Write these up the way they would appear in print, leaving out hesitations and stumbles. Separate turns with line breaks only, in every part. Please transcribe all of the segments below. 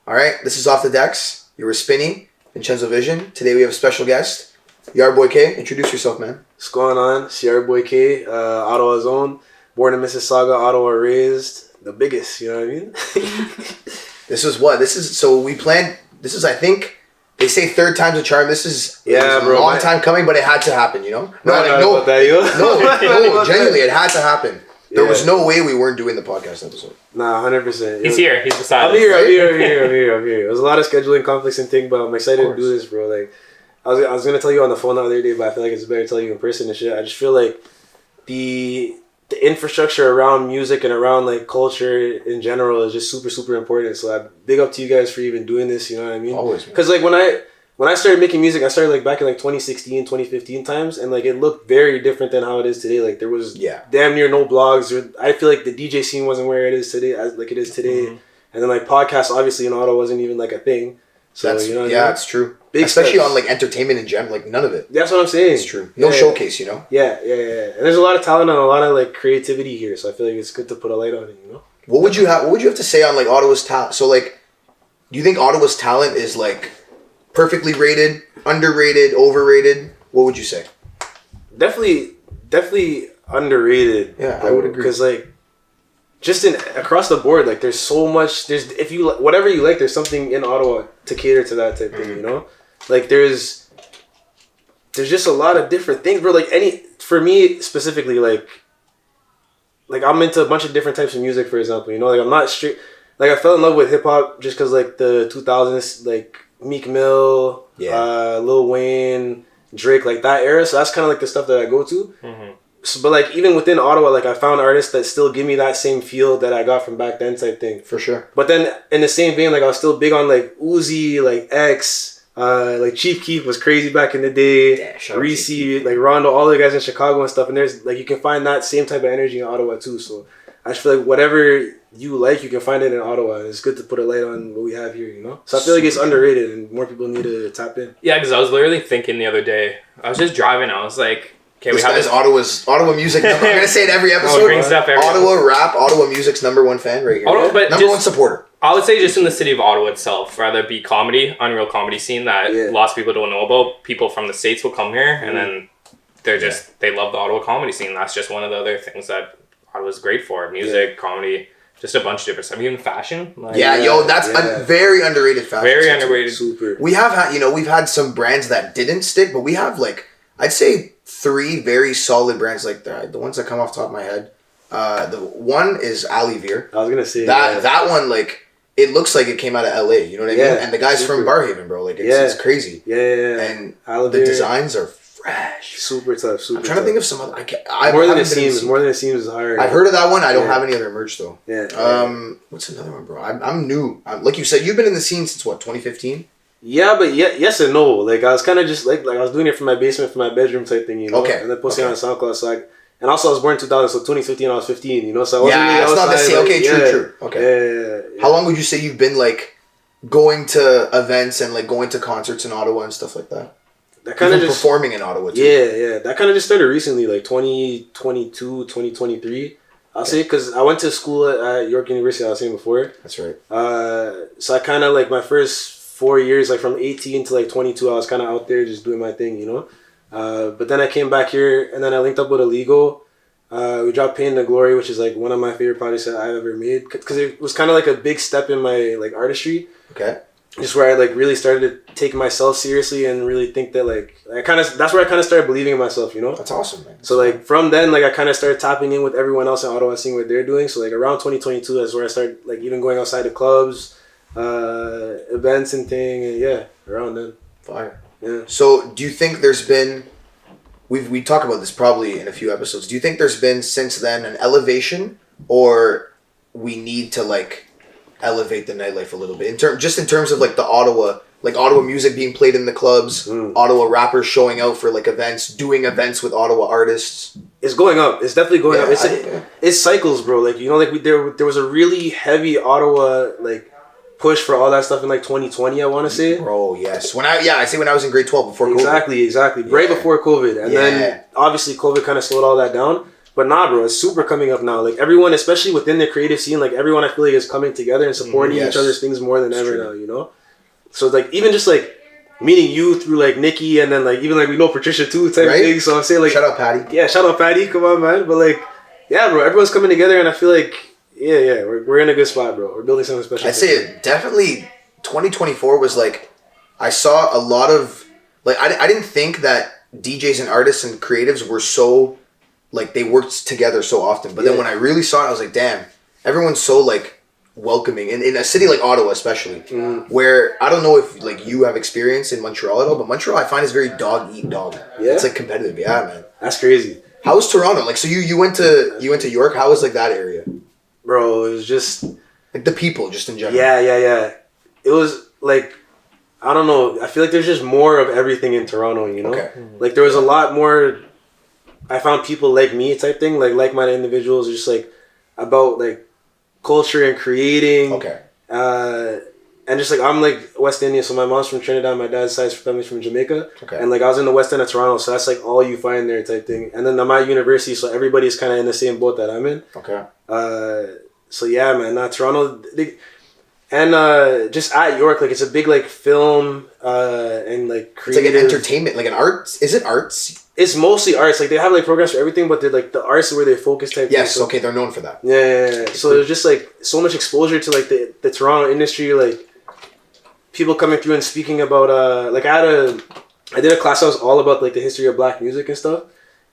All right, this is Off the Decks. You were spinning Vincenzo Vision. Today we have a special guest, YardboyK. Introduce yourself, man.
What's going on? It's YardboyK, Ottawa's own. Born in Mississauga, Ottawa raised. The biggest, you know what I mean?
This is, I think, they say third time's a charm. This is a long time coming, but it had to happen, you know? No, genuinely, it had to happen. There was no way we weren't doing the podcast episode.
Nah, 100%.
He's here. He's beside us.
I'm here. There was a lot of scheduling conflicts and things, but I'm excited to do this, bro. Like, I was gonna tell you on the phone the other day, but I feel like it's better to tell you in person and shit. I just feel like the infrastructure around music and around like culture in general is just super, super important. So I big up to you guys for even doing this. You know what I mean? Always. Because like when I started making music, I started like back in like 2016, 2015 times, and like it looked very different than how it is today. Like there was damn near no blogs. I feel like the DJ scene wasn't where it is today, like it is today. Mm-hmm. And then like podcasts, obviously in Ottawa wasn't even like a thing. So you know,
it's true. Especially on like entertainment in general, like none of it.
That's what I'm saying.
It's true. No showcase, you know.
Yeah. And there's a lot of talent and a lot of like creativity here, so I feel like it's good to put a light on it. You know.
What would you have to say on like Ottawa's talent? So like, do you think Ottawa's talent is like perfectly rated, underrated, overrated? What would you say?
Definitely underrated.
Yeah, I would agree.
Because like, just across the board, like there's so much. There's whatever you like, there's something in Ottawa to cater to that type thing. You know, like there's just a lot of different things, bro. Like for me specifically, like I'm into a bunch of different types of music. For example, you know, like I'm not straight. Like I fell in love with hip hop just because like the 2000s, like Meek Mill, Lil Wayne, Drake, like that era. So that's kind of like the stuff that I go to. Mm-hmm. So, but like even within Ottawa, like I found artists that still give me that same feel that I got from back then type thing.
For sure.
But then in the same vein, like I was still big on like Uzi, like X, like Chief Keef was crazy back in the day. Reese, like Rondo, all the guys in Chicago and stuff. And there's like you can find that same type of energy in Ottawa too. So I just feel like whatever you like, you can find it in Ottawa. And it's good to put a light on what we have here, you know? So I feel like it's underrated and more people need to tap in.
Yeah, because I was literally thinking the other day, I was just driving, I was like, okay,
we have this Ottawa music. I'm going to say it every episode. Ottawa rap, Ottawa music's number one fan right here.
But
number one supporter.
I would say just in the city of Ottawa itself, rather it be comedy, unreal comedy scene that lots of people don't know about. People from the States will come here and then they're just, they love the Ottawa comedy scene. That's just one of the other things that Ottawa's great for. Music, comedy, just a bunch of different stuff. Even fashion. Like,
that's a very underrated fashion.
Very underrated.
Super.
We have had, we've had some brands that didn't stick, but we have like, I'd say 3 very solid brands like that. The ones that come off the top of my head. The one is Ali Veer.
I was gonna say
that one, like it looks like it came out of LA. You know what I mean? And the guy's from Barhaven, bro. Like it's crazy.
Yeah.
And the designs are fresh.
Super tough.
I'm trying to think of some other.
More than it seems is hard.
I've heard of that one. I don't have any other merch though.
Yeah.
What's another one, bro? I'm new. Like you said, you've been in the scene since what, 2015?
Yeah, but yes and no. Like I was kind of just like I was doing it from my basement, from my bedroom type thing, you know.
Okay.
And then posting on SoundCloud. So and also I was born in 2000, so 2015 I was 15, you know. So I wasn't
really outside, it's not the same. Okay, true. Okay.
Yeah.
How long would you say you've been like going to events and like going to concerts in Ottawa and stuff like that?
That kind of just
performing in Ottawa too.
Yeah. That kind of just started recently, like 2022, 2023. I'll say because I went to school at York University. I was saying before.
That's right.
So I kind of like my first 4 years, like from 18 to like 22, I was kind of out there just doing my thing, you know. But then I came back here and then I linked up with Illegal. We dropped Pain to Glory, which is like one of my favorite projects that I've ever made because it was kind of like a big step in my like artistry.
Okay.
Just where I like really started to take myself seriously and really think that like that's where I kind of started believing in myself, you know.
That's awesome, man.
So like from then, like I kind of started tapping in with everyone else in Ottawa, seeing what they're doing. So like around 2022, that's where I started like even going outside the clubs. Events and thing, and around then.
Fire.
Yeah.
So, do you think there's been? We talk about this probably in a few episodes. Do you think there's been since then an elevation, or we need to like elevate the nightlife a little bit in terms of like the Ottawa music being played in the clubs, Ottawa rappers showing out for like events, doing events with Ottawa artists?
It's going up. It's definitely going up. It's cycles, bro. Like you know, like there was a really heavy Ottawa like push for all that stuff in like 2020, I want to say.
Bro, yes. I say when I was in grade 12 before COVID.
Exactly. Right before COVID. And then obviously COVID kind of slowed all that down. But nah, bro, it's super coming up now. Like everyone, especially within the creative scene, like everyone I feel like is coming together and supporting each other's things more than ever now, you know? So like even just like meeting you through like Nikki and then like even like we know Patricia too type of thing. So I'm saying like
shout out Patty.
Yeah, shout out Patty, come on man. But like yeah, bro, everyone's coming together and I feel like we're in a good spot, bro. We're building something special.
I'd say it definitely 2024 was like I saw a lot of like I didn't think that DJs and artists and creatives were so like they worked together so often, but then when I really saw it I was like, damn, everyone's so like welcoming in a city like Ottawa especially, where I don't know if like you have experience in Montreal at all, but Montreal I find is very dog eat dog. It's like competitive. Yeah, man.
That's crazy.
How was Toronto? Like so you went to York, how was like that area?
Bro, it was just
like the people just in general.
Yeah. It was like I don't know. I feel like there's just more of everything in Toronto, you know?
Okay.
Like there was a lot more I found people like me type thing, like-minded individuals just like about like culture and creating.
Okay.
And just like I'm like West Indian, so my mom's from Trinidad, my dad's side's family's from Jamaica.
Okay.
And like I was in the West End of Toronto, so that's like all you find there type thing. And then I'm at university, so everybody's kind of in the same boat that I'm in.
Okay.
So yeah, man, Toronto, and just at York, like it's a big like film and like creative.
It's like an entertainment, like an arts. Is it arts?
It's mostly arts. Like they have like programs for everything, but they're like the arts where they focus type.
Yes,
thing. So,
okay, they're known for that.
Yeah. So there's just like so much exposure to like the Toronto industry, like people coming through and speaking about like I did a class that was all about like the history of Black music and stuff.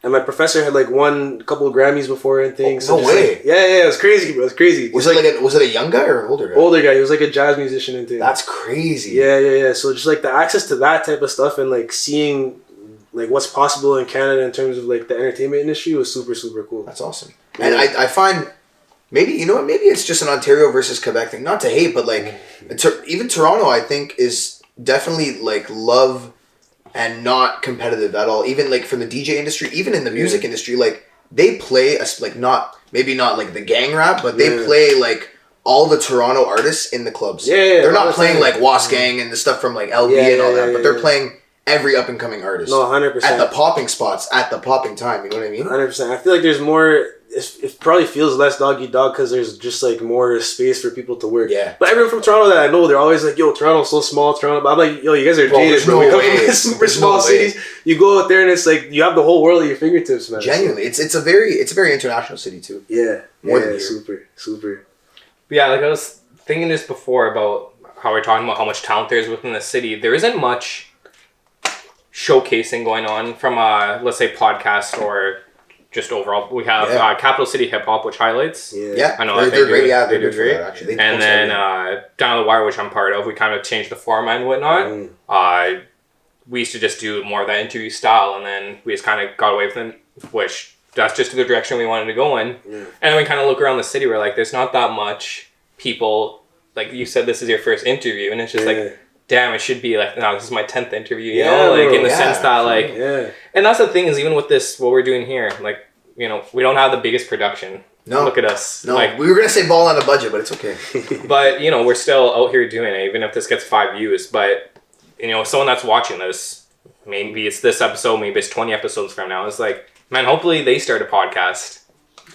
And my professor had like won a couple of Grammys before and things.
Oh, no way.
Like, yeah, it was crazy, bro. It was crazy.
Was it a young guy or an older guy?
Older guy. He was like a jazz musician and things.
That's crazy.
Yeah. So just like the access to that type of stuff and like seeing like what's possible in Canada in terms of like the entertainment industry was super, super cool.
That's awesome. Yeah. And I find maybe, you know what, maybe it's just an Ontario versus Quebec thing. Not to hate, but like even Toronto, I think, is definitely like love and not competitive at all. Even like from the DJ industry, even in the music industry, like they play like maybe not like the gang rap, but they play like all the Toronto artists in the clubs. They're not playing like Was Gang and the stuff from like LB and all that, but they're playing every up and coming artist.
No, 100%.
At the popping spots, at the popping time. You know what I mean?
100%. I feel like there's more. It probably feels less dog eat dog because there's just like more space for people to work.
Yeah.
But everyone from Toronto that I know, they're always like, "Yo, Toronto's so small, Toronto." But I'm like, "Yo, you guys are jaded, bro. We come from super small cities. You go out there and it's like you have the whole world at your fingertips, man."
Genuinely, it's a very international city too.
Yeah.
More than
super.
But yeah, like I was thinking this before about how we're talking about how much talent there is within the city. There isn't much showcasing going on from let's say podcast or just overall. We have Capital City Hip Hop, which highlights.
Yeah,
I know
they're great. Yeah,
they do great.
That, actually.
And then Down the Wire, which I'm part of, we kind of changed the format and whatnot. We used to just do more of that interview style, and then we just kind of got away from it, which that's just the direction we wanted to go in. And then we kind of look around the city, we're like, there's not that much people. Like you said, this is your first interview, and it's just like, damn, it should be like, no, this is my 10th interview, you know? Like, in the sense that, like... Yeah. And that's the thing is, even with this, what we're doing here, like, you know, we don't have the biggest production.
No.
Look at us.
No,
like,
we were going to say ball on a budget, but it's okay.
But, you know, we're still out here doing it, even if this gets 5 views. But, you know, someone that's watching this, maybe it's this episode, maybe it's 20 episodes from now, it's like, man, hopefully they start a podcast.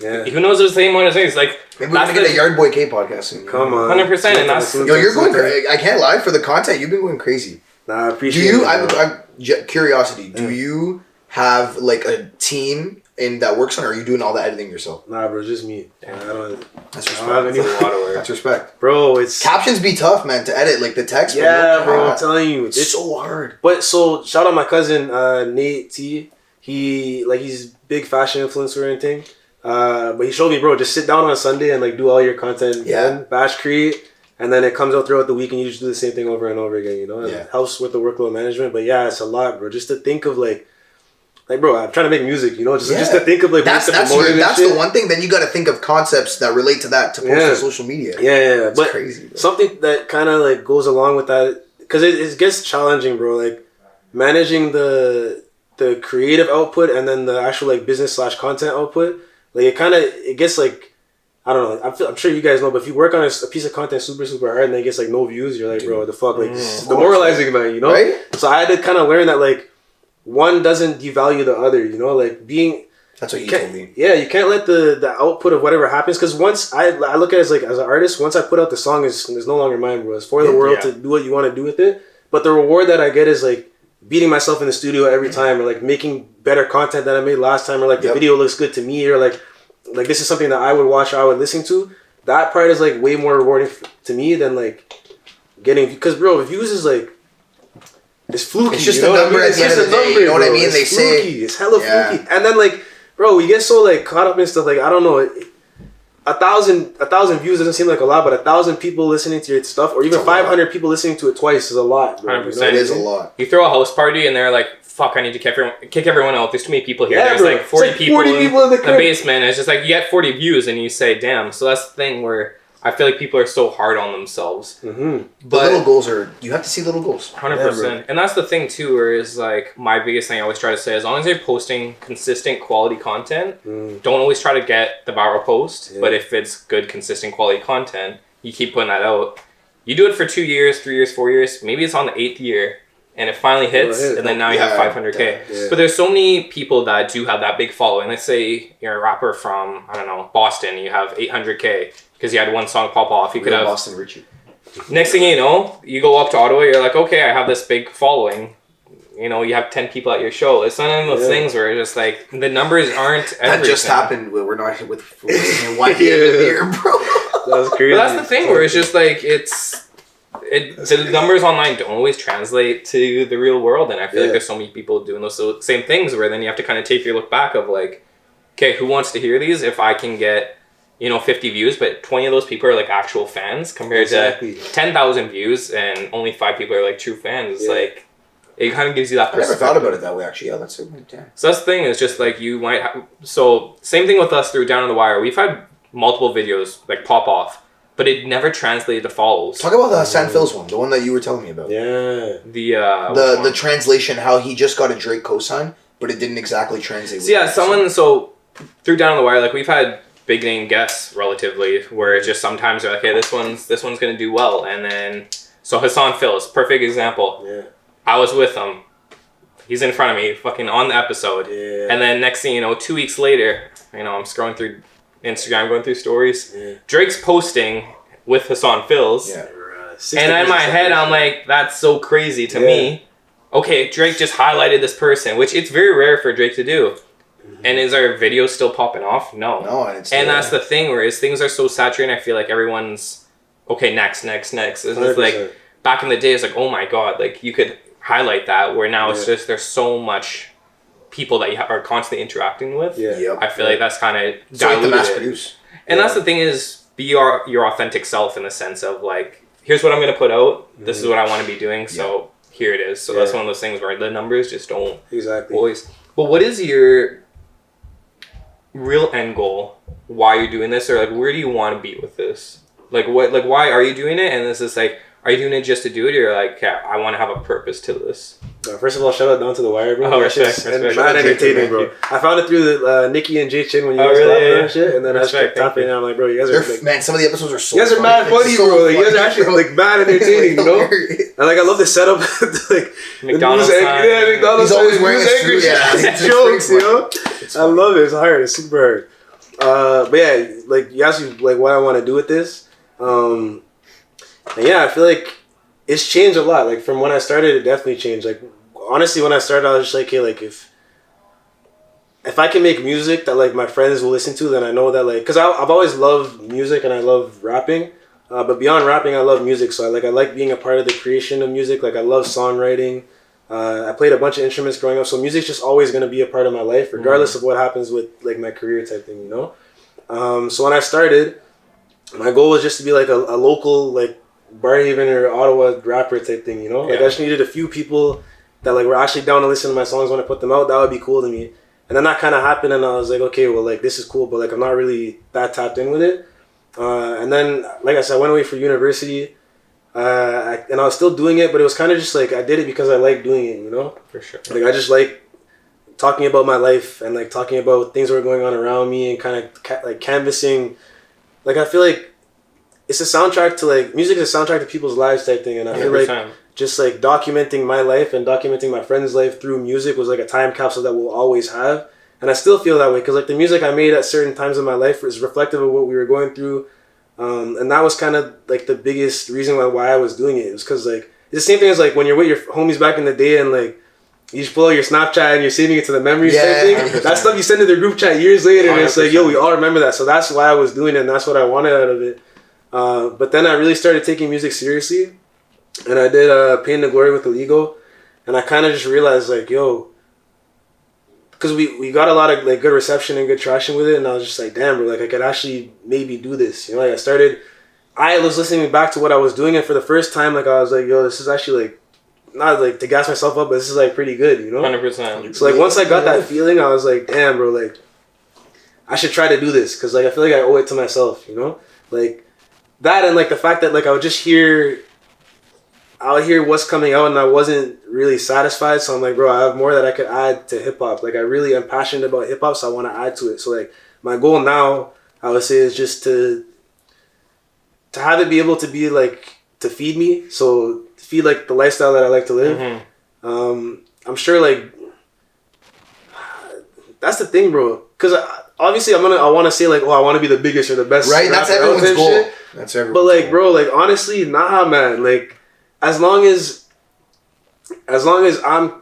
Yeah. Who knows the same one as things? Like,
maybe we're going to get a YardboyK podcast soon.
Come on.
100%. And that's...
Yo, you're going crazy. I can't lie, for the content, you've been going crazy.
Nah, I appreciate it.
I'm curiosity, do you have like a team that works on it, or are you doing all the editing yourself?
Nah, bro, just me. That's
respect.
That's a lot of work.
That's respect.
Bro, it's...
Captions be tough, man, to edit, like the text.
Yeah, bro, I'm telling you.
It's so hard.
But so, shout out my cousin, Nate T. He's big fashion influencer and thing. But he showed me, bro, just sit down on a Sunday and like do all your content. Batch create. And then it comes out throughout the week and you just do the same thing over and over again, you know? It helps with the workload management. But yeah, it's a lot, bro. Just to think of like bro, I'm trying to make music, you know? Just to think of like...
That's the one thing. Then you got to think of concepts that relate to that to post on social media.
Yeah.
It's crazy, bro.
Something that kind of like goes along with that, because it gets challenging, bro. Like managing the creative output and then the actual like business/content output. Like it gets like... I don't know. I'm sure you guys know, but if you work on a piece of content super, super hard and then it gets like no views, you're like, bro, what the fuck? Like, demoralizing, man, you know? Right? So I had to kind of learn that like one doesn't devalue the other, you know? Like being...
That's what you told me.
Yeah, you can't let the output of whatever happens, because once I look at it as an artist, once I put out the song, it's no longer mine, bro. It's for the world to do what you want to do with it. But the reward that I get is like beating myself in the studio every time, or like making better content than I made last time, or like the video looks good to me, or like this is something that I would watch, or I would listen to. That part is like way more rewarding to me than like getting, because bro, views is like, it's fluky.
It's just a number at the end of the day. You know what I mean?
It's
They say
it's hella fluky, and then like, bro, we get so like caught up in stuff. Like, I don't know, 1,000 views doesn't seem like a lot, but 1,000 people listening to your stuff, or even 500 people listening to it twice is a lot, bro.
100%.
You know?
It is a lot.
You throw a house party and they're like, fuck, I need to kick everyone out. There's too many people here.
Yeah,
There's
bro.
like 40 people
in the
basement. It's just like, you get 40 views and you say, damn. So that's the thing where I feel like people are so hard on themselves.
The little goals you have to see little goals.
100%. And that's the thing too, where is like, my biggest thing I always try to say, as long as you're posting consistent quality content, don't always try to get the viral post. But if it's good, consistent quality content, you keep putting that out. You do it for 2 years, 3 years, 4 years. Maybe it's on the 8th year. And it finally hits, and then now you have 500K.
Yeah.
But there's so many people that do have that big following. Let's say you're a rapper from, I don't know, Boston. You have 800K because you had one song pop off. You could have
Boston Richie.
Next thing you know, you go up to Ottawa. You're like, okay, I have this big following. You know, you have 10 people at your show. It's one of those things where it's just like the numbers aren't everything.
That just happened. We're not hit with one year, bro.
That's crazy.
But that's the thing where it's just like the numbers online don't always translate to the real world, and I feel like there's so many people doing those same things where then you have to kind of take your look back of like, okay, who wants to hear these? If I can get 50 views, but 20 of those people are like actual fans compared to 10,000 views and only 5 people are like true fans. It's like, it kind of gives you that perspective.
I never thought about it that way, actually. Yeah, that's so good.
So that's the thing, is just like you might have, so same thing with us through Down on the Wire. We've had multiple videos like pop off, but it never translated to follows.
Talk about the San Phil's one, the one that you were telling me about.
Yeah.
The translation, how he just got a Drake cosign, but it didn't exactly translate.
So through Down on the Wire, like we've had big name guests relatively, where it's just sometimes they're like, hey, this one's gonna do well, and then so Hassan Phil's perfect example.
Yeah.
I was with him. He's in front of me, fucking on the episode.
Yeah.
And then next thing you know, 2 weeks later, I'm scrolling through Instagram, going through stories.
Yeah.
Drake's posting with Hassan Phil's.
Yeah.
And in my head, I'm like, that's so crazy to me. Okay, Drake just highlighted this person, which it's very rare for Drake to do. And is our video still popping off? No.
And
that's the thing, where things are so saturated, I feel like everyone's, okay, next. And it's like, back in the day, it's like, oh my God, like you could highlight that, where now it's just, there's so much people that you are constantly interacting with. I feel like that's kind of diluted.
Mass produce.
And that's the thing, is be your authentic self, in the sense of like, here's what I'm going to put out. This is what I want to be doing. So here it is. So that's one of those things where the numbers just don't always. But what is your real end goal? Why you're doing this, or like, where do you want to be with this? Like what? Like why are you doing it? And this is like, are you doing it just to do it, or like, yeah, I want to have a purpose to this?
First of all, shout out Down to the Wire, bro.
Oh, respect.
Mad entertaining, bro. I found it through the Nikki and Jay Chin when you guys collabed and shit, and then I just kept tapping, and I'm like, bro, you guys are like,
man, some of the episodes are so
you guys are mad funny, bro. Like, you guys are actually like mad entertaining, you know? And like, I love the setup, like
McDonald's.
McDonald's.
He's always wearing a suit.
Jokes, you know? I love it. It's hard. It's super hard. But yeah, like you asked me like what I want to do with this. And yeah, I feel like it's changed a lot. Like from when I started, it definitely changed. Like honestly, when I started, I was just like, hey, like if I can make music that like my friends will listen to, then I know that like, because I've always loved music and I love rapping, but beyond rapping, I love music. So I like being a part of the creation of music. Like I love songwriting. I played a bunch of instruments growing up, so music's just always gonna be a part of my life, regardless of what happens with like my career type thing, you know. So when I started, my goal was just to be like a local like Barhaven or Ottawa rapper type thing, you know. Like I just needed a few people that like were actually down to listen to my songs when I put them out. That would be cool to me. And then that kind of happened, and I was like, okay, well, like this is cool, but like I'm not really that tapped in with it. And then, like I said, I went away for university. And I was still doing it, but it was kind of just like I did it because I like doing it, you know?
For sure.
Like I just like talking about my life and like talking about things that were going on around me and kind of like canvassing. Like I feel like it's a soundtrack to like, music is a soundtrack to people's lives type thing, and I feel 100%. Like just like documenting my life and documenting my friend's life through music was like a time capsule that we'll always have. And I still feel that way because like the music I made at certain times in my life is reflective of what we were going through. And that was kind of like the biggest reason why I was doing it. It was because like it's the same thing as like when you're with your homies back in the day and like you just pull out your Snapchat and you're saving it to the memories type thing.
100%.
That stuff you send to their group chat years later and it's like,
100%.
yo, we all remember that. So that's why I was doing it and that's what I wanted out of it. But then I really started taking music seriously and I did Pain to Glory with Illegal. And I kind of just realized like, yo, because we got a lot of like good reception and good traction with it, and I was just like, damn, bro, like I could actually maybe do this. You know, like I was listening back to what I was doing, and for the first time, like I was like, yo, this is actually like not like to gas myself up, but this is like pretty good, you know?
100%.
So like once I got that feeling, I was like, damn, bro, like I should try to do this because like I feel like I owe it to myself, you know? Like that and like the fact that like I would hear what's coming out and I wasn't really satisfied. So I'm like, bro, I have more that I could add to hip hop. Like I really am passionate about hip hop, so I want to add to it. So like my goal now, I would say, is just to have it be able to be like to feed me. So feed like the lifestyle that I like to live. I'm sure like that's the thing, bro. Because obviously I want to say like, oh, I want to be the biggest or the best.
Right, that's everyone's goal.
Shit.
That's everyone's
But like,
goal.
bro, like honestly, nah, man. Like as long as I'm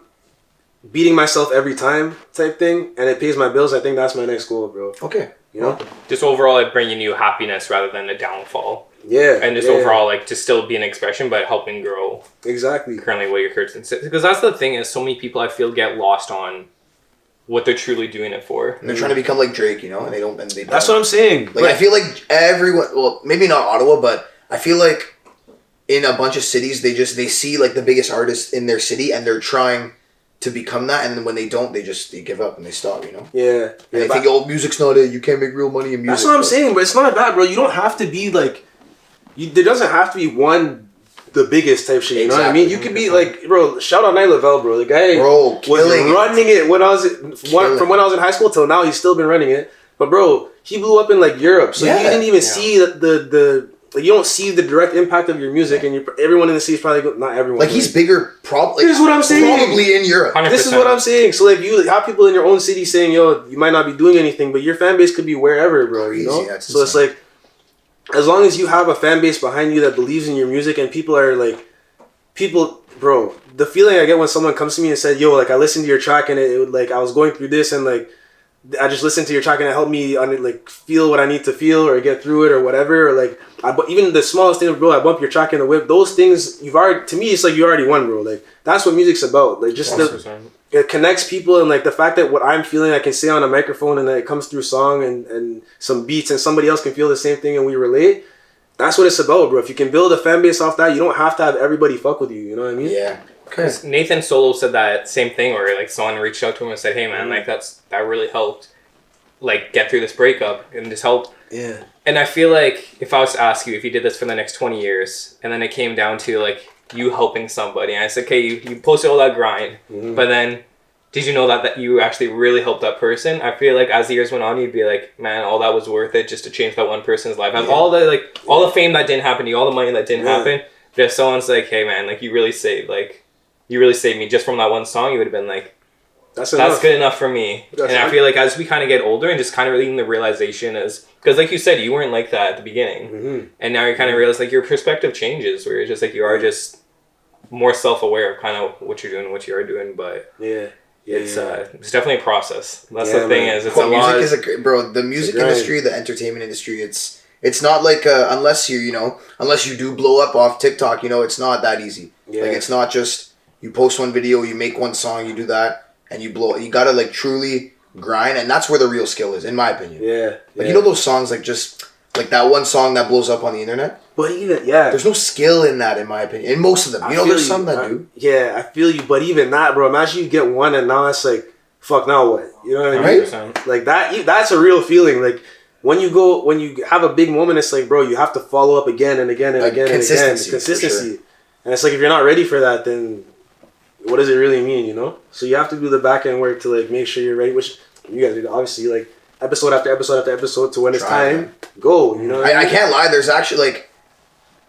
beating myself every time type thing and it pays my bills, I think that's my next goal, bro.
Okay.
You know?
Just overall, like bringing you happiness rather than a downfall.
Yeah.
And just overall, like to still be an expression, but helping grow.
Exactly.
Currently, what you're currently, because that's the thing is, so many people I feel get lost on what they're truly doing it for.
And they're trying to become like Drake, you know, and they don't.
That's what I'm saying.
Like I feel like everyone. Well, maybe not Ottawa, but I feel like in a bunch of cities, they see like the biggest artist in their city, and they're trying to become that, and then when they don't, they give up and they stop, you know.
Yeah.
And they think, oh, music's not it. You can't make real money in music.
That's what I'm saying, but it's not that, bro. You don't have to be like. There doesn't have to be the biggest type shit. You know what I mean? You could be like, bro. Shout out Night Lavelle, bro. The guy was running it when I was from when I was in high school till now. He's still been running it. But bro, he blew up in like Europe, so you didn't even see the like you don't see the direct impact of your music, and everyone in the city is probably not everyone.
Like he's bigger, probably.
This is what I'm saying.
Probably in Europe.
100%.
This is what I'm saying. So like you have people in your own city saying, yo, you might not be doing anything, but your fan base could be wherever, bro.
Crazy,
you know.
that's
So
insane.
it's like, as long as you have a fan base behind you that believes in your music, and people are like, bro, the feeling I get when someone comes to me and said, yo, like I listened to your track and it would like I was going through this and like I just listened to your track and it helped me like feel what I need to feel or get through it or whatever, or like even the smallest thing, bro, I bump your track in the whip. Those things to me, it's like you already won, bro. Like that's what music's about. Like just it connects people, and like the fact that what I'm feeling I can say on a microphone and that it comes through song and some beats and somebody else can feel the same thing and we relate. That's what it's about, bro. If you can build a fan base off that, you don't have to have everybody fuck with you. You know what I mean?
Yeah.
Because Nathan Solo said that same thing, where like someone reached out to him and said, "Hey man, like that really helped, like get through this breakup and just help."
Yeah. And
I feel like if I was to ask you if you did this for the next 20 years, and then it came down to like you helping somebody, and I said, "Okay, you posted all that grind, but then did you know that you actually really helped that person?" I feel like as the years went on, you'd be like, "Man, all that was worth it just to change that one person's life." All the fame that didn't happen to you, all the money that didn't happen. But if someone's like, "Hey man, like you really saved me just from that one song," you would have been like, that's good enough for me. I feel like as we kind of get older and just kind of really the realization is, because like you said, you weren't like that at the beginning, and now you kind of realize like your perspective changes, where you're just like you are just more self-aware of kind of what you're doing and what you are doing. But it's definitely a process. That's the thing, is it's a lot.
Music is bro. The music industry, the entertainment industry, it's not like unless you do blow up off TikTok, it's not that easy. Like it's not just you post one video, you make one song, you do that, and you blow. You gotta like truly grind, and that's where the real skill is, in my opinion. Like those songs, like just like that one song that blows up on the internet.
But even there's
no skill in that, in my opinion. In most of them, there's some that do.
Yeah, I feel you. But even that, bro. Imagine you get one, and now it's like, fuck. Now what? You know what I mean?
Right?
Like that. That's a real feeling. Like when you have a big moment, it's like, bro, you have to follow up again and again and again and again. Consistency. Sure. And it's like if you're not ready for that, then what does it really mean? So you have to do the back end work to like make sure you're ready. Which you guys do, obviously, like episode after episode after episode, to when it's time, go.
I can't lie. There's actually like.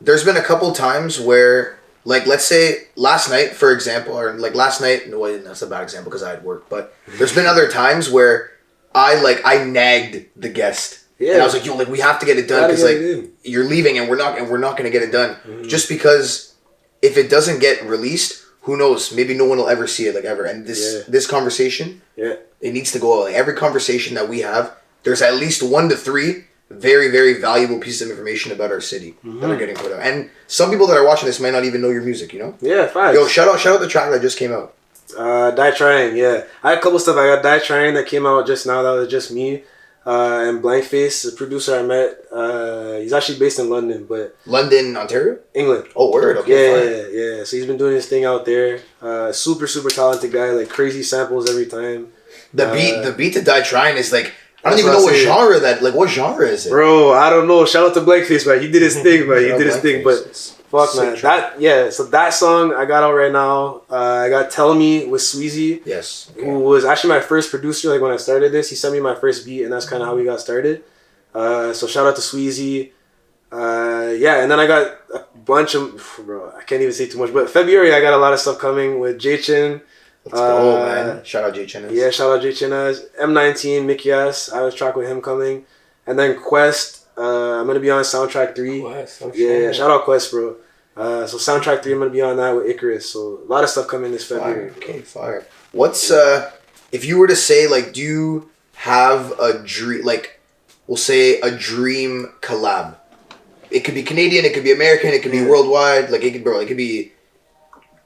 There's been a couple times where, like, let's say last night, for example, or like last night, no, that's a bad example because I had work, but there's been other times where I nagged the guest. Yeah. And I was like, yo, like we have to get it done because like you're leaving and we're not gonna get it done. Mm-hmm. Just because if it doesn't get released, who knows? Maybe no one will ever see it like ever. And this conversation, it needs to go out. Like every conversation that we have, there's at least 1 to 3 very, very valuable pieces of information about our city that are getting put out. And some people that are watching this might not even know your music, you know?
Yeah, fine.
Yo, shout out the track that just came out.
Die Trying, yeah. I had a couple stuff. I got Die Trying that came out just now. That was just me. And Blankface, the producer I met, he's actually based in London, but...
London, Ontario?
England.
Oh, word? Okay,
yeah. So he's been doing his thing out there. Super, super talented guy. Like crazy samples every time.
The beat to Die Trying is like... I don't even know what genre is it?
Bro, I don't know. Shout out to Blankface, man. He did his thing, man. He did his thing, but fuck, man. So that song I got out right now. I got Tell Me with Sweezy.
Yes. Okay.
Who was actually my first producer, like when I started this. He sent me my first beat, and that's kind of how we got started. So shout out to Sweezy. And then I got a bunch of, bro, I can't even say too much, but February I got a lot of stuff coming with J-Chin.
Let's go, man. Shout out J Chinaz.
Yeah, shout out J Chinaz. M19, Mickey S. I was track with him coming. And then Quest. I'm going to be on Soundtrack 3. Quest, yeah, shout out Quest, bro. So Soundtrack 3, I'm going to be on that with Icarus. So a lot of stuff coming this February.
Okay, fire. What's, if you were to say, like, do you have a dream, like, we'll say a dream collab? It could be Canadian, it could be American, it could be worldwide. Like, it could be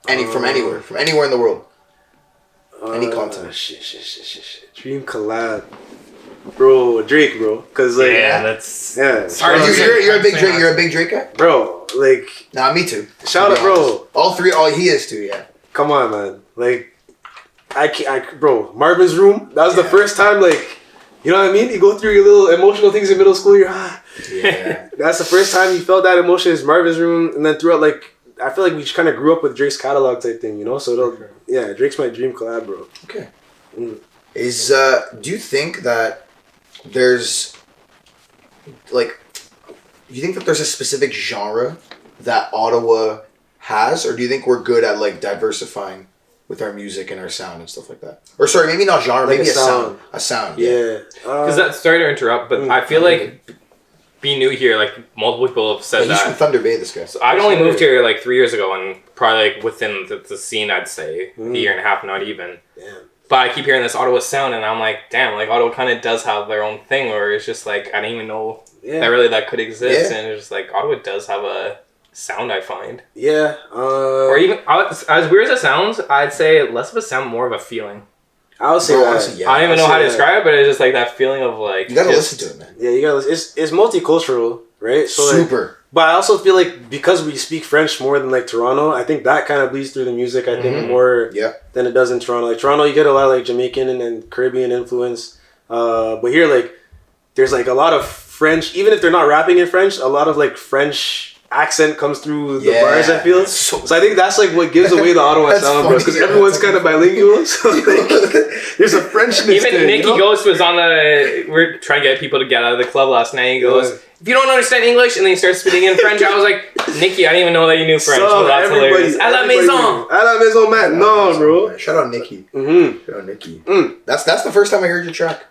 from anywhere in the world. Any continent.
Shit. Dream collab. Bro, Drake, bro. Cause like
you're a big Drake guy?
Bro, like
nah, me too.
Shout out, bro.
He is too, yeah.
Come on, man. Like bro, Marvin's Room, that was the first time, like, you know what I mean? You go through your little emotional things in middle school, yeah. That's the first time you felt that emotion is Marvin's Room, and then throughout, like, I feel like we just kind of grew up with Drake's catalog type thing, you know? So, Drake's my dream collab, bro.
Okay. Do you think that there's, like, do you think that there's a specific genre that Ottawa has? Or do you think we're good at, like, diversifying with our music and our sound and stuff like that? Or, sorry, maybe not genre, like maybe a sound. A sound,
yeah.
Because sorry to interrupt, but I feel like... Be new here, like multiple people have said that.
He's from Thunder Bay, this guy.
So I only moved here like 3 years ago, and probably like within the scene, I'd say a year and a half, not even.
Damn.
But I keep hearing this Ottawa sound, and I'm like, damn, like Ottawa kind of does have their own thing, or it's just like I didn't even know that could exist, and it's just like Ottawa does have a sound. I find.
Yeah.
Or even as weird as it sounds, I'd say less of a sound, more of a feeling.
I would say that.
Yeah, I don't even know how to describe it, but it's just like that feeling of like...
You gotta listen to it, man.
Yeah, you gotta listen. It's multicultural, right? So
super.
Like, but I also feel like because we speak French more than like Toronto, I think that kind of bleeds through the music, I think, more than it does in Toronto. Like Toronto, you get a lot of like Jamaican and Caribbean influence. But here, like, there's like a lot of French, even if they're not rapping in French, a lot of like French accent comes through the bars, I feel. So I think that's like what gives away the Ottawa sound, bro, because everyone's kind of bilingual. So like, there's a Frenchness.
Even Nicky Ghost was on we're trying to get people to get out of the club last night. He goes, if you don't understand English, and then he starts speaking in French. I was like, Nicky, I didn't even know that you knew French. So that's hilarious. À la maison,
man. No, bro.
Shout out Nicky. Shout out Nicky. That's the first time I heard your track.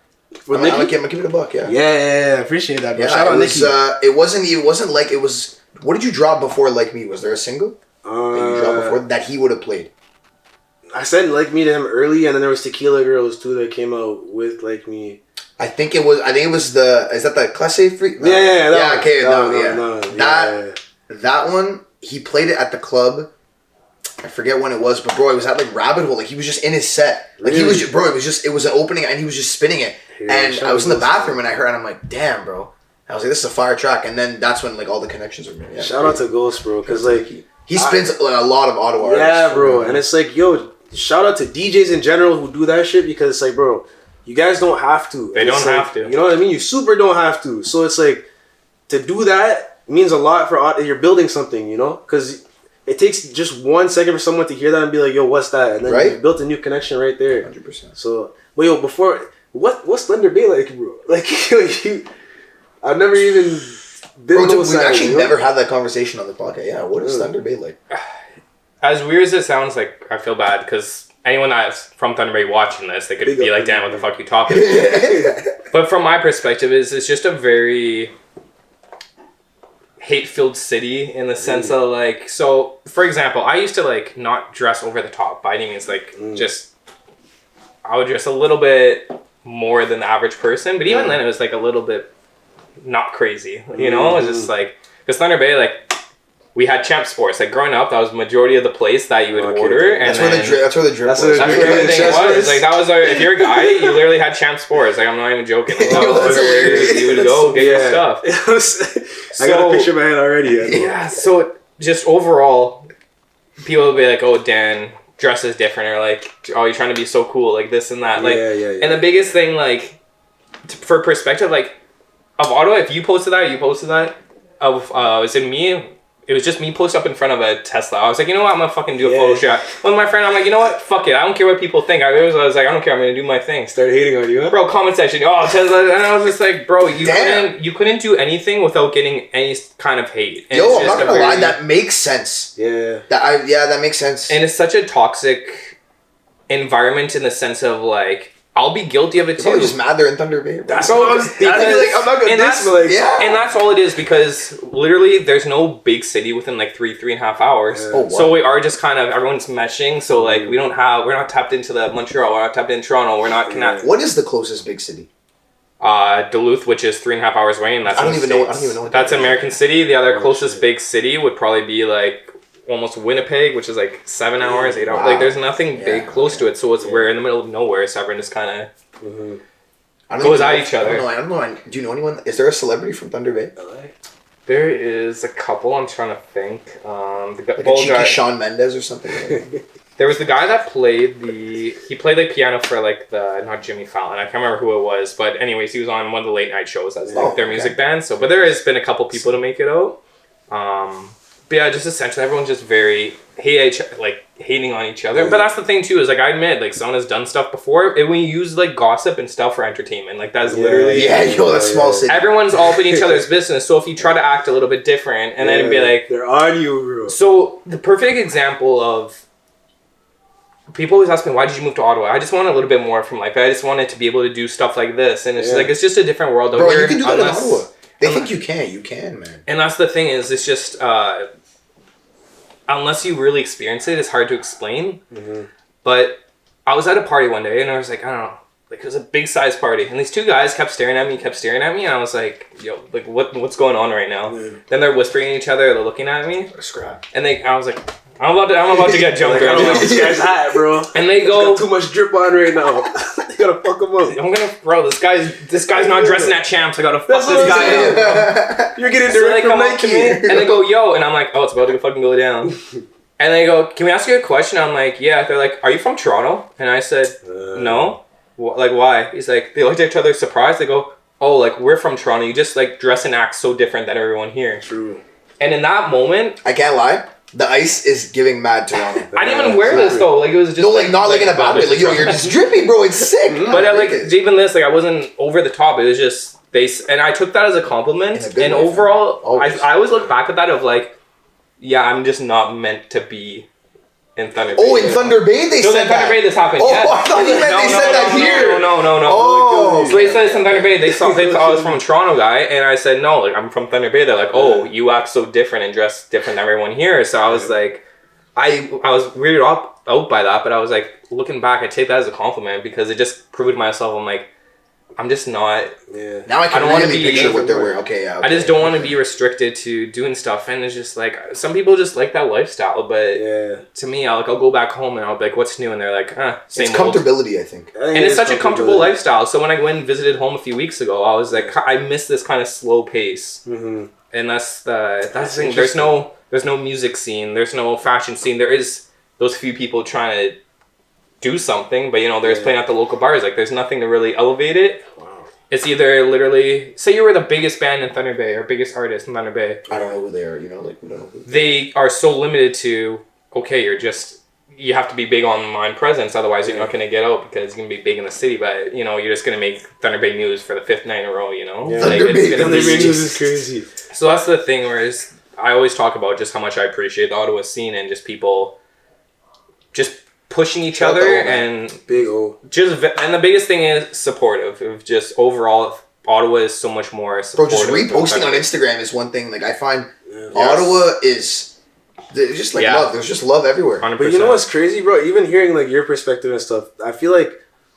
With Nicky?
I'm gonna give it a buck, yeah.
Yeah, appreciate that, bro.
Yeah,
shout out Nicky.
It wasn't like it was. What did you drop before Like Me? Was there a single that you dropped before that he would have played?
I sent Like Me to him early, and then there was Tequila Girls too that came out with Like Me.
I think it was the. Is that the Classe Freak?
No.
That one. He played it at the club. I forget when it was, but bro, it was at like Rabbit Hole. Like he was just in his set. Like he was, it was an opening, and he was just spinning it. And I was in the bathroom, and I heard, and I'm like, damn, bro. I was like, this is a fire track, and then that's when like all the connections were made. Yeah,
shout out to Ghost, bro, because like
he spins a lot of Ottawa artists.
Yeah, bro, and it's like, yo, shout out to DJs in general who do that shit, because it's like, bro, you guys don't have to.
They don't have to.
You know what I mean? You super don't have to. So it's like, to do that means a lot for you're building something, you know, because it takes just 1 second for someone to hear that and be like, yo, what's that? And then you built a new connection right there.
100%.
So, but yo, before what's Thunder Bay like, bro? Like I've never even been.
Bro, we've actually never had that conversation on the podcast. Yeah, what is Thunder Bay like?
As weird as it sounds, like I feel bad because anyone that's from Thunder Bay watching this, they could be like, damn, what the fuck are you talking about? But from my perspective, it's just a very hate-filled city in the sense of like, so for example, I used to like not dress over the top by any means, like just I would dress a little bit more than the average person, but even then it was like a little bit not crazy, you know. It was just like, because Thunder Bay, like, we had Champ Sports. Like growing up, that was the majority of the place that you would order, and
that's where the drip was.
That's where everything was. Like that was if you're a guy, you literally had Champ Sports. Like I'm not even joking. Like, that was where you would go get your stuff.
I got a picture in my head already.
Yeah. So just overall, people would be like, "Oh, Dan dresses different," or like, "Oh, you're trying to be so cool," like this and that. Like, and the biggest thing, like, for perspective, like, of Ottawa, if you posted that. Of was it me? It was just me posted up in front of a Tesla. I was like, you know what? I'm gonna fucking do a photo shot with my friend. I'm like, you know what? Fuck it. I don't care what people think. I was like, I don't care. I'm gonna do my thing.
Started hating on you, huh?
Bro, comment section. Oh, Tesla. And I was just like, bro, you couldn't do anything without getting any kind of hate. And
I'm not gonna lie. That makes sense.
Yeah.
That makes sense.
And it's such a toxic environment in the sense of like, I'll be guilty of it too.
You're just mad they're in Thunder Bay.
That's all I was thinking. I'm not gonna diss, but like,
and that's all it is, because literally there's no big city within like 3.5 hours. So we are just kind of, everyone's meshing. So like we're not tapped into the Montreal. We're not tapped in Toronto. We're not connected.
What is the closest big city?
Duluth, which is 3.5 hours away, and that's I don't even know. That's American City. The other closest big city would probably be like almost Winnipeg, which is like 7 hours, 8 hours. Like there's nothing big close to it, so we're in the middle of nowhere. So everyone just kind of goes at each other.
I don't know. Do you know anyone? Is there a celebrity from Thunder Bay?
There is a couple. I'm trying to think.
Like a cheeky Shawn Mendes or something.
There was the guy that played he played like piano for like not Jimmy Fallon. I can't remember who it was, but anyways, he was on one of the late night shows as like their music band. So, but there has been a couple people to make it out. But yeah, just essentially everyone's just very hating on each other. But that's the thing too, is like I admit, like someone has done stuff before, and we use like gossip and stuff for entertainment. Like that's literally
that's small city.
Everyone's all in each other's business. So if you try to act a little bit different and then be like,
they're on you, bro.
So the perfect example of people always ask me, why did you move to Ottawa? I just want a little bit more from life. I just wanted to be able to do stuff like this, and it's like it's just a different world.
Bro, you can do that in Ottawa. They think you can. You can, man.
And that's the thing is, it's just unless you really experience it, it's hard to explain. But I was at a party one day, and I was like, I don't know, like it was a big size party, and these two guys kept staring at me, and I was like, yo, like what's going on right now? Then they're whispering at each other, they're looking at me, and I was like, I'm about to get jumped right now.
This guy's hot, bro.
And they go,
got too much drip on right now. You gotta fuck him up.
Bro, this guy's not dressing at Champs. I gotta fuck this guy up.
You're getting direct from Nike.
And they go, yo, and I'm like, oh, it's about to fucking go down. And they go, can we ask you a question? I'm like, yeah. They're like, are you from Toronto? And I said, no. Like, why? He's like, they looked at each other surprised. They go, oh, like, we're from Toronto. You just like dress and act so different than everyone here.
True.
And in that moment,
I can't lie. The ice is giving mad Toronto.
I didn't even wear this though. Like it was just
not like in a bad way. Like yo, you're just drippy, bro. It's sick.
But like even this, like I wasn't over the top. It was just and I took that as a compliment. And overall, I always look back at that of like, yeah, I'm just not meant to be in Thunder Bay.
Oh, in Thunder Bay they said that.
Thunder Bay this happened.
Oh, I thought you meant they said that here.
No.
Oh,
so they said it's in Thunder Bay. They thought I was from a Toronto guy, and I said no, like I'm from Thunder Bay. They're like, oh, you act so different and dress different than everyone here. So I was like, I was weirded out by that, but I was like, looking back, I take that as a compliment because it just proved to myself. I'm like, I'm just not.
Yeah.
Now I can really picture what they're wearing. Okay,
I just don't want to be restricted to doing stuff, and it's just like some people just like that lifestyle. But to me, I'll go back home and I'll be like, "What's new?" And they're like, "Same."
It's comfortability, I think.
And it's such a comfortable lifestyle. So when I went and visited home a few weeks ago, I was like, I miss this kind of slow pace, and that's the thing. There's no music scene. There's no fashion scene. There is those few people trying to do something, but there's playing at the local bars. Like there's nothing to really elevate it.
Wow.
It's either literally say you were the biggest band in Thunder Bay or biggest artist in Thunder Bay.
I don't know who they are. Like we don't know who
they are. So limited to you have to be big online presence, otherwise you're not going to get out because you're going to be big in the city. But you're just going to make Thunder Bay news for the 5th night in a row.
Thunder Bay
news is crazy.
So that's the thing. Whereas I always talk about just how much I appreciate the Ottawa scene and just people just pushing each
Shout out
other
to Ottawa.
and
Big O.
and the biggest thing is supportive. Of just overall, Ottawa is so much more
Bro,
supportive.
just reposting on Instagram is one thing. Like I find
Yes.
Ottawa is there's just like love. There's just love everywhere.
100%.
But you know what's crazy, bro? Even hearing like your perspective and stuff, I feel like,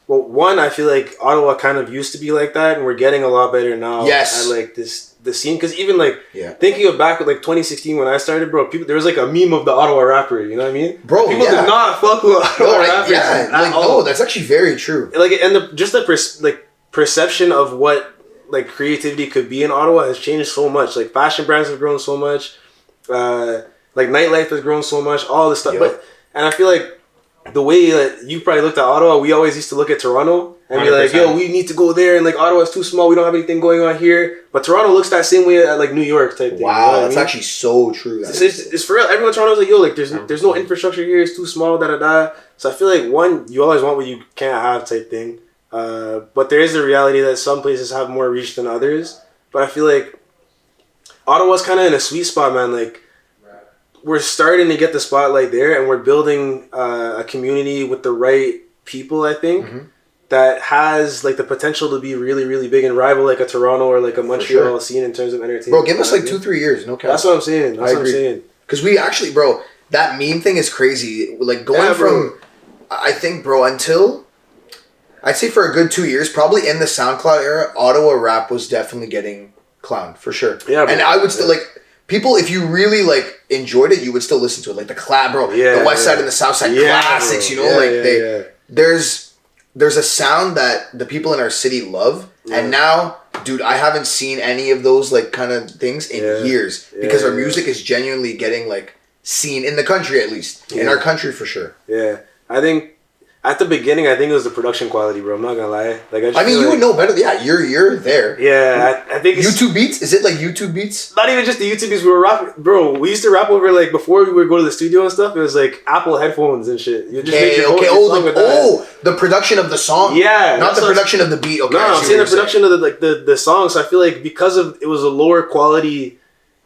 well, one, I feel like Ottawa kind of used to be like that, and we're getting a lot better now.
Yes.
At like the scene, because even like
Yeah.
thinking of back with like 2016 when I started, bro, people there was like a meme of the Ottawa rapper. You know what I mean?
Bro,
people
yeah.
did not fuck with Ottawa
No,
rappers.
yeah,
at
like
all.
no, that's actually very true.
Like and the perception of what like creativity could be in Ottawa has changed so much. Like fashion brands have grown so much, like nightlife has grown so much. All this stuff,
Yep.
and I feel like the way that you probably looked at Ottawa, we always used to look at Toronto and be like,
100%.
"Yo, we need to go there," and like Ottawa's too small. We don't have anything going on here. But Toronto looks that same way at like New York type thing.
Wow,
you know what I
that's
mean?
actually so true.
It's for real. Everyone in Toronto's like, yo, like there's no infrastructure here. It's too small. Da da da. So I feel like one, you always want what you can't have type thing. But there is the reality that some places have more reach than others. But I feel like Ottawa's kind of in a sweet spot, man. Like we're starting to get the spotlight there, and we're building a community with the right people. I think.
Mm-hmm.
That has like the potential to be really, really big and rival like a Toronto or like a Montreal scene in terms of entertainment.
Bro, give us like 2-3 years, no cap.
That's what I'm saying. That's
I
what I'm
agree.
saying.
Because we actually, bro, that meme thing is crazy. Like going from, I think, bro, until I'd say for a good 2 years, probably in the SoundCloud era, Ottawa rap was definitely getting clowned for sure.
Yeah, bro.
And I would still like people if you really like enjoyed it, you would still listen to it. Like the bro, the West Side and the South Side classics.
Bro.
You know, there's a sound that the people in our city love, and now, dude, I haven't seen any of those like kind of things in years because our music is genuinely getting like seen in the country, at least in our country for sure.
Yeah, I think at the beginning, I think it was the production quality, bro. I'm not gonna lie. Like
I mean, you would know better. Yeah, you're there.
Yeah, I think it's
YouTube beats. Is it like YouTube beats?
not even just the YouTube beats. We were rapping, bro. We used to rap over like before we would go to the studio and stuff. It was like Apple headphones and shit. You just make your
the production of the song.
Yeah,
not the production of the beat. Okay,
no, I'm saying the production of the song. So I feel like because of it was a lower quality.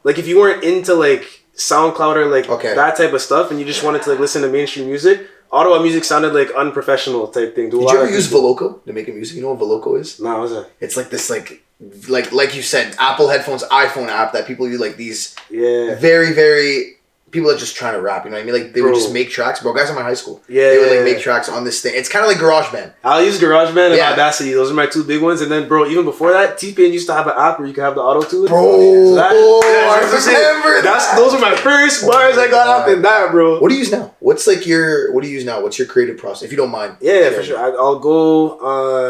Like if you weren't into like SoundCloud or like that type of stuff, and you just wanted to like listen to mainstream music. Ottawa music sounded like unprofessional type thing.
Did you ever use Veloco to make music? You know what Veloco is?
Nah, what's that?
It's like this like you said, Apple headphones, iPhone app that people use like these very, very people are just trying to rap, you know what I mean? Like they would just make tracks. Bro, guys in my high school.
Yeah.
They would like make tracks on this thing. It's kinda like GarageBand.
I'll use GarageBand and Audacity. Those are my two big ones. And then bro, even before that, T-Pain used to have an app where you could have the auto tune.
Bro, I remember that.
Those are my first bars I got off in that, bro.
What do you use now? What's your creative process, if you don't mind?
Yeah, for sure. I'll go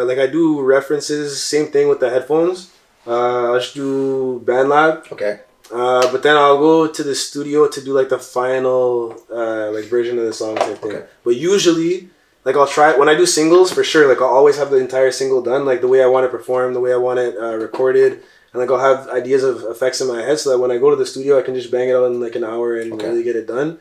like I do references, same thing with the headphones. I'll just do BandLab.
Okay.
But then I'll go to the studio to do like the final like version of the song type thing. Okay. But usually, like I'll try when I do singles for sure. Like I'll always have the entire single done, like the way I want it performed, the way I want it recorded, and like I'll have ideas of effects in my head so that when I go to the studio, I can just bang it out in like an hour and really get it done.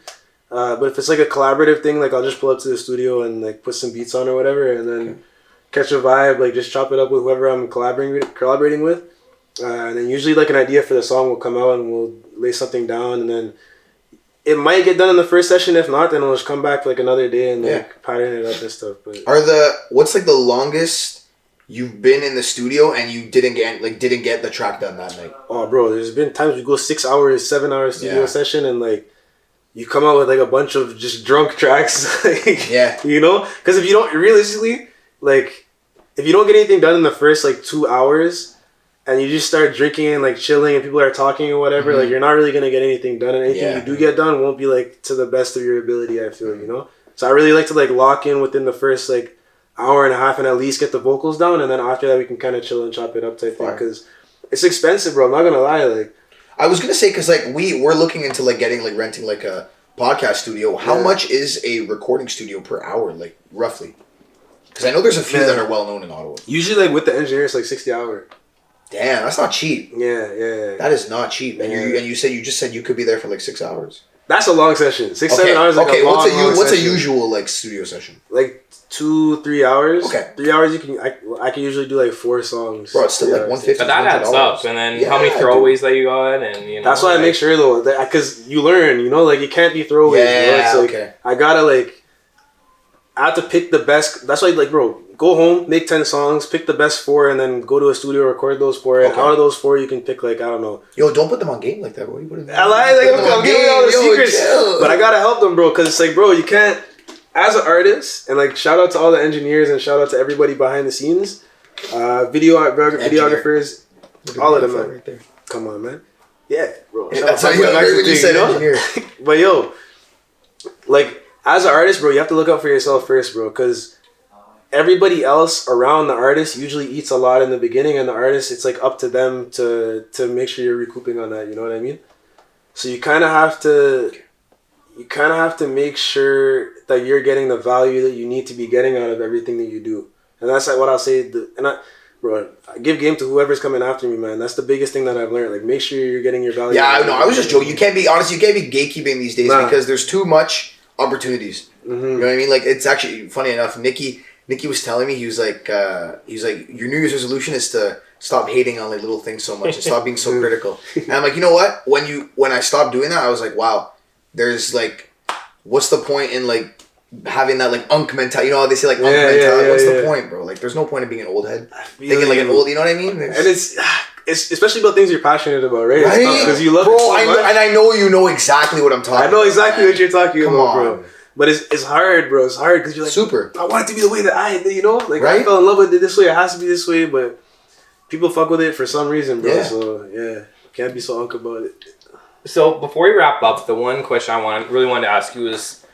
But if it's like a collaborative thing, like I'll just pull up to the studio and like put some beats on or whatever, and then catch a vibe, like just chop it up with whoever I'm collaborating with. And then usually like an idea for the song will come out and we'll lay something down, and then it might get done in the first session. If not, then it'll just come back like another day and like pattern it up and stuff. But
what's like the longest you've been in the studio and you didn't get the track done that night?
Oh, bro, there's been times we go 6 hours, 7 hour studio session, and like you come out with like a bunch of just drunk tracks. Like, you know, because if you don't realistically like if you don't get anything done in the first like 2 hours. And you just start drinking and like chilling and people are talking or whatever, like you're not really going to get anything done. And anything you do get done won't be like to the best of your ability, I feel, you know? So I really like to like lock in within the first like hour and a half and at least get the vocals down. And then after that, we can kind of chill and chop it up type thing. Because it's expensive, bro. I'm not going to lie. Like,
I was going to say, because like we're looking into like getting like renting like a podcast studio. How much is a recording studio per hour, like roughly? Because I know there's a few that are well known in Ottawa.
Usually like with the engineer, it's like 60 hours.
Damn, that's not cheap.
Yeah.
That is not cheap. And you just said you could be there for like 6 hours.
That's a long session. 7 hours. Like
what's a usual like studio session?
Like 2-3 hours.
Okay.
3 hours. I can usually do like 4 songs.
Bro, it's still like $150.
But that adds up. And then how many throwaways that you got, and you know.
That's why I make sure though, because you learn. You know, like it can't be throwaways.
Yeah.
You know? It's like I gotta like. I have to pick the best. That's why, like, bro, go home, make 10 songs, pick the best 4, and then go to a studio, record those 4. And out of those 4, you can pick, like, I don't know.
Yo, don't put them on game like that, bro. You put them
I lie, like, I'm giving you all the secrets. Chill. But I gotta help them, bro, because it's like, bro, you can't, as an artist, and like, shout out to all the engineers and shout out to everybody behind the scenes, videographers, all of them, man. Right there. Come on, man. Yeah, bro.
Yeah, that's how you when you said engineer.
But yo, like, as an artist, bro, you have to look out for yourself first, bro, because everybody else around the artist usually eats a lot in the beginning, and the artist, it's like up to them to make sure you're recouping on that. You know what I mean? So you kind of have to make sure that you're getting the value that you need to be getting out of everything that you do, and that's like what I'll say. Bro, I give game to whoever's coming after me, man. That's the biggest thing that I've learned. Like, make sure you're getting your value.
Yeah, I know. I was just joking. You can't be gatekeeping these days because there's too much opportunities. You know what I mean? Like, it's actually funny enough. Nikki was telling me, he was like, your New Year's resolution is to stop hating on like little things so much and stop being so critical. And I'm like, you know what? When I stopped doing that, I was like, wow, there's like, what's the point in like having that like unk mentality? You know how they say like unk mentality? What's the point, bro? Like, there's no point in being an old head. Thinking like an old, you know what I mean?
And it's especially about things you're passionate about, right? Because you love it so much.
And I know you know exactly what I'm talking about.
I know exactly what you're talking about, bro. But it's hard, bro. It's hard because you're like,
super.
I want it to be the way that I fell in love with it this way. It has to be this way, but people fuck with it for some reason, bro. Yeah. So yeah, can't be so unk about it.
So before we wrap up, the one question I really wanted to ask you is,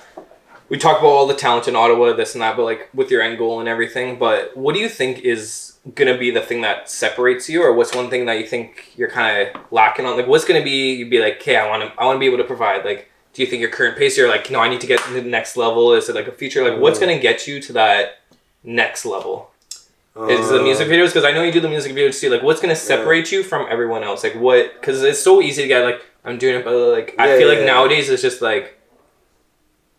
we talked about all the talent in Ottawa, this and that, but like with your end goal and everything. But what do you think is gonna be the thing that separates you, or what's one thing that you think you're kind of lacking on? Like, what's gonna be? You'd be like, okay, I want to be able to provide. Like, do you think your current pace, you're like, no, I need to get to the next level? Is it like a feature? Like, what's gonna get you to that next level? Is the music videos? Because I know you do the music videos too. Like, what's gonna separate you from everyone else? Like, what? Because it's so easy to get like, I'm doing it, but like, I feel like nowadays it's just like,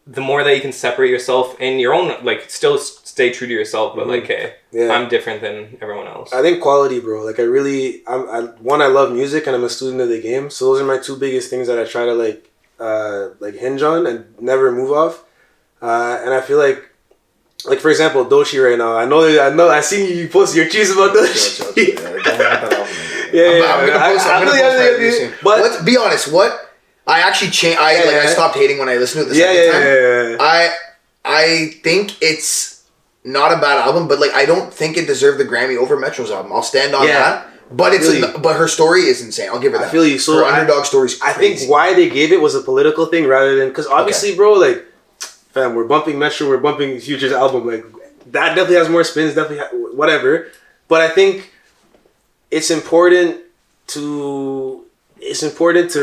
the more that you can separate yourself in your own, like, still stay true to yourself, but like, hey, I'm different than everyone else.
I think quality, bro. Like, I love music and I'm a student of the game. So those are my 2 biggest things that I try to like hinge on and never move off. And I feel like for example, Doshi right now. I seen you post your cheese about Doshi.
I'm gonna post. But let's be honest. What? I actually changed. I stopped hating when I listened to it the second time. I think it's not a bad album, but like, I don't think it deserved the Grammy over Metro's album. I'll stand on that. But but her story is insane. I'll give her that.
I feel you. So
her underdog story's crazy.
I think why they gave it was a political thing rather than, because obviously, bro, like, fam, we're bumping Metro, we're bumping Future's album. Like, that definitely has more spins. Definitely whatever. But I think it's important to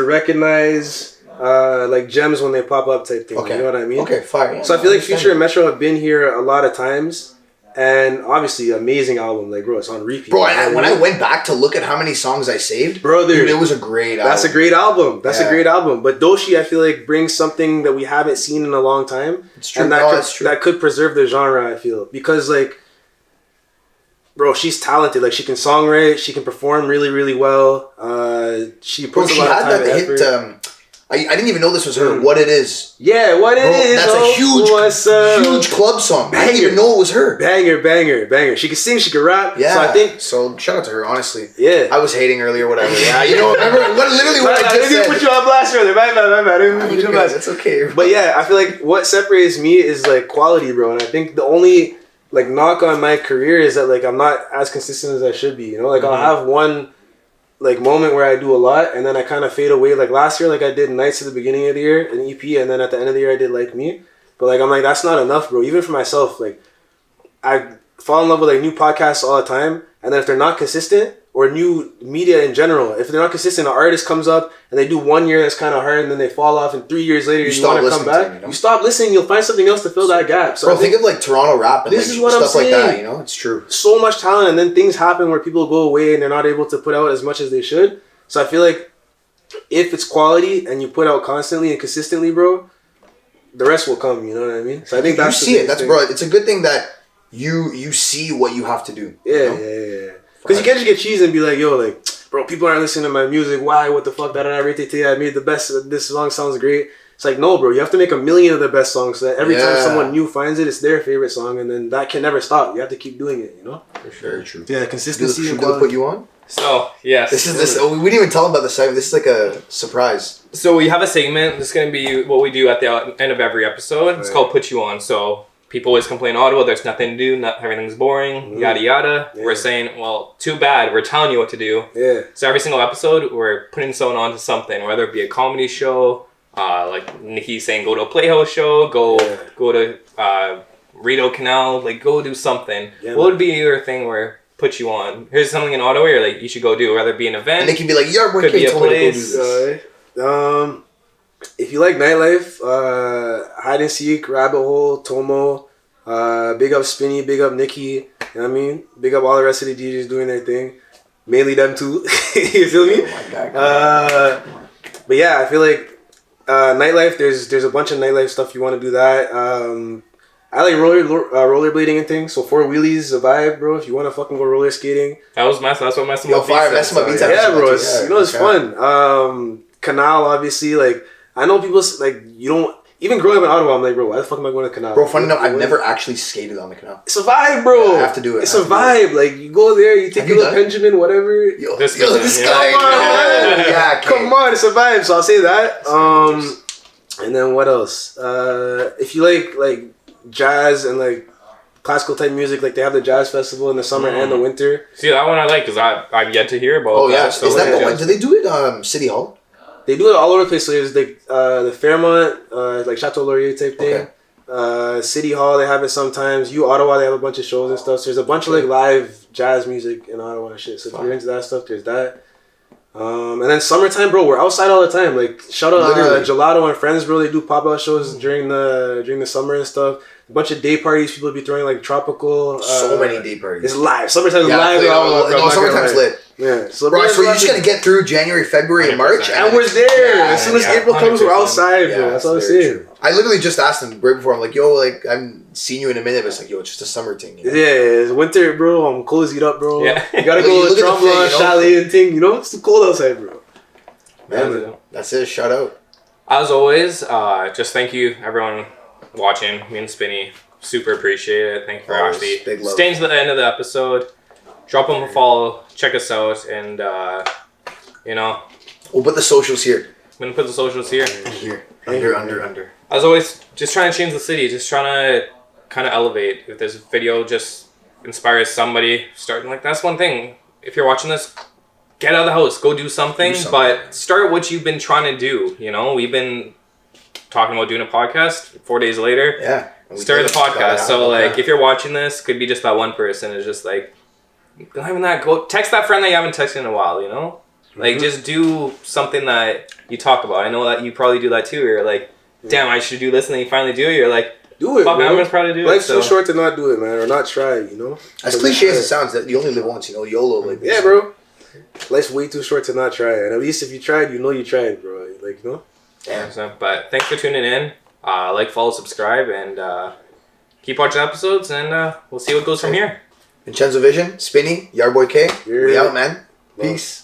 recognize like gems when they pop up type thing. Okay. You know what I mean?
Okay, fire. Yeah,
so I feel like Future and Metro have been here a lot of times, and obviously amazing album. Like, bro, it's on repeat.
Bro, when I went back to look at how many songs I saved,
bro,
dude, it was a great album.
That's a great album. That's a great album. But Doshi, I feel like, brings something that we haven't seen in a long time.
It's true.
And that could preserve the genre, I feel. Because, like, bro, she's talented. Like, she can songwrite. She can perform really, really well. She puts a lot of time and effort.
I didn't even know this was her. What It Is.
Yeah, What It Is.
That's a huge club song. I didn't even know it was her.
Banger. She can sing. She can rap.
Yeah.
So I think.
So shout out to her. Honestly.
Yeah.
I was hating earlier. Whatever. Yeah. You know. Remember what I just said.
I didn't put you on blast earlier. My bad.
It's okay.
But yeah, I feel like what separates me is like quality, bro. And I think the only like knock on my career is that like I'm not as consistent as I should be. You know, like I'll have one like moment where I do a lot and then I kind of fade away. Like last year, like I did Nights at the beginning of the year, an EP, and then at the end of the year I did Like Me. But like I'm like, that's not enough, bro. Even for myself, like I fall in love with like new podcasts all the time, and then if they're not consistent, or new media in general, if they're not consistent, an artist comes up and they do 1 year that's kind of hard, and then they fall off, and 3 years later you want to come back. Them, you stop listening, you'll find something else to fill that gap. So
bro, think of like Toronto rap and
this
like
is what
stuff
I'm saying.
Like that. You know, it's true.
So much talent, and then things happen where people go away and they're not able to put out as much as they should. So I feel like if it's quality and you put out constantly and consistently, bro, the rest will come. You know what I mean? So I think that's
you see it. That's bro. It's a good thing that you see what you have to do.
Yeah, yeah. Because you can't just get cheese and be like, yo, like, bro, people aren't listening to my music. Why? What the fuck? I made the best. This song sounds great. It's like, no, bro, you have to make a million of the best songs so that every time
Yeah.
someone new finds it, it's their favorite song, and then that can never stop. You have to keep doing it, you know?
For sure. Very true.
Yeah, consistency
Should
and
we
quality.
put you on?
So yes,
This. Oh, we didn't even tell them about the segment. This is like a surprise.
So we have a segment. This is going to be what we do at the end of every episode. It's
Right.
called Put You On. So people always complain, Ottawa, there's nothing to do, everything's boring, yada yada.
Yeah.
We're saying, well, too bad. We're telling you what to do.
Yeah.
So every single episode, we're putting someone onto something, whether it be a comedy show, like Nikki's saying, go to a Playhouse show, go to Rideau Canal, like go do something.
Yeah,
what would be your thing where put you on? Here's something in Ottawa you're like you should go do, whether it be an event.
And they can be like, Yardboy
Could be
K
a
told me to go do
place.
this.
If you like nightlife, hide and seek, rabbit hole, Tomo, big up Spinny, big up Nikki, you know what I mean? Big up all the rest of the DJs doing their thing. Mainly them too. You feel me?
Oh my God.
But yeah, I feel like nightlife, there's a bunch of nightlife stuff you want to do that. I like rollerblading and things. So 4 wheelies, a vibe, bro. If you want to fucking go roller skating.
That's what messing
Yo,
up
fire,
beats.
messing my beats.
Yeah, bro. It's,
Yeah,
you know, it's
okay.
fun. Canal, obviously. Like, I know people, like, you don't... Even growing up in Ottawa, I'm like, bro, why the fuck am I going to Canal?
Bro, funny enough, I've never actually skated on the canal.
It's a vibe, bro.
Yeah, I have to do it.
It's
I
a
have to
vibe. Like, you go there, you take
Have
your
you
little
done it?
Benjamin, whatever.
Yo,
This
this
guy,
guy.
Come on, man.
Yeah, okay.
Come on, it's a vibe. So I'll say that. And then what else? If you like jazz and like classical type music, like they have the jazz festival in the summer and the winter.
See, that one I like because I've yet to hear about.
Oh, yeah.
So
Is that the
yeah.
one? Do they do it City Hall?
They do it all over the place. So there's like the Fairmont, like Chateau Laurier type thing.
Okay.
City Hall, they have it sometimes. Ottawa, they have a bunch of shows and stuff. So there's a bunch of like live jazz music in Ottawa and shit. So if you're into that stuff, there's that. And then summertime, bro, we're outside all the time. Like shout out Gelato and Friends, bro. They do pop out shows during the summer and stuff. A bunch of day parties. People be throwing like tropical.
So many day parties.
It's live. Summertime's live.
No, summertime's lit.
Yeah. So
Bro, so you're just gonna get through January, February, and March,
100%.
and we're there. As soon as April comes, we're
100%.
outside, bro.
Yeah,
That's all I'm
very
saying.
true. I literally just asked him right before. I'm like, yo, like I'm seeing you in a minute, but it's like, yo, it's just a summer thing. You know?
Yeah, it's winter, bro. I'm cozied up, bro.
Yeah.
You gotta
You
go
look
to
at the thing,
Tremblant,
you know?
Chalet and thing. You know, it's too cold outside, bro.
Man, that's it. Shout out.
As always, just thank you everyone watching. Me and Spinny, super appreciate it. Thank you for
Always.
actually
Big love.
staying to the end of the episode. Drop them a follow, check us out, and you know,
We'll put the socials here.
I'm gonna put the socials here.
Here. Under.
As always, just trying to change the city, just trying to kind of elevate. If this video just inspires somebody, starting like that's one thing. If you're watching this, get out of the house, go do something, but start what you've been trying to do. You know, we've been talking about doing a podcast. 4 days later,
Yeah.
start the podcast. So like, if you're watching this, could be just that one person is just like, having that, go text that friend that you haven't texted in a while. You know, like just do something that you talk about. I know that you probably do that too. You're like, damn, I should do this, and then you finally do it. You're like,
Do it,
fuck,
bro.
I'm gonna probably do
Life's
it.
too short to not do it, man, or not try it, you know?
As cliche as it sounds, that you only live once, you know, YOLO like this.
Yeah, bro. Life's way too short to not try it. And at least if you tried, you know you tried, bro. Like, you know?
Damn.
So, but thanks for tuning in. Like, follow, subscribe, and keep watching episodes, and we'll see what goes from here.
Vincenzo Vision, Spinny, YardboyK. We
Yeah.
out, man. Peace.